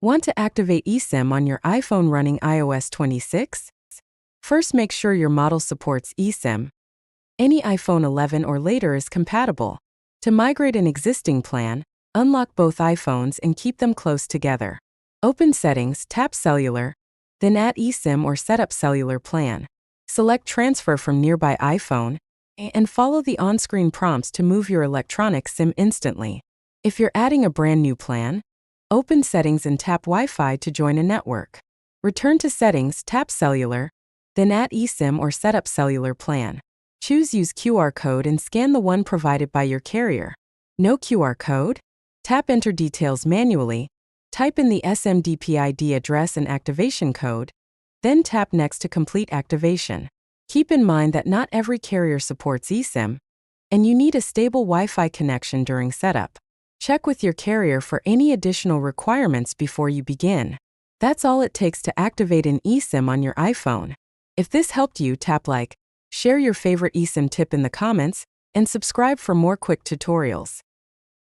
Want to activate eSIM on your iPhone running iOS 26? First, make sure your model supports eSIM. Any iPhone 11 or later is compatible. To migrate an existing plan, unlock both iPhones and keep them close together. Open Settings, tap Cellular, then add eSIM or Setup Cellular Plan. Select Transfer from nearby iPhone, and follow the on-screen prompts to move your electronic SIM instantly. If you're adding a brand new plan, open Settings and tap Wi-Fi to join a network. Return to Settings, tap Cellular, then add eSIM or Setup Cellular Plan. Choose Use QR Code and scan the one provided by your carrier. No QR code? Tap Enter Details manually, type in the SMDP ID address and activation code, then tap Next to complete activation. Keep in mind that not every carrier supports eSIM, and you need a stable Wi-Fi connection during setup. Check with your carrier for any additional requirements before you begin. That's all it takes to activate an eSIM on your iPhone. If this helped you, tap like, share your favorite eSIM tip in the comments, and subscribe for more quick tutorials.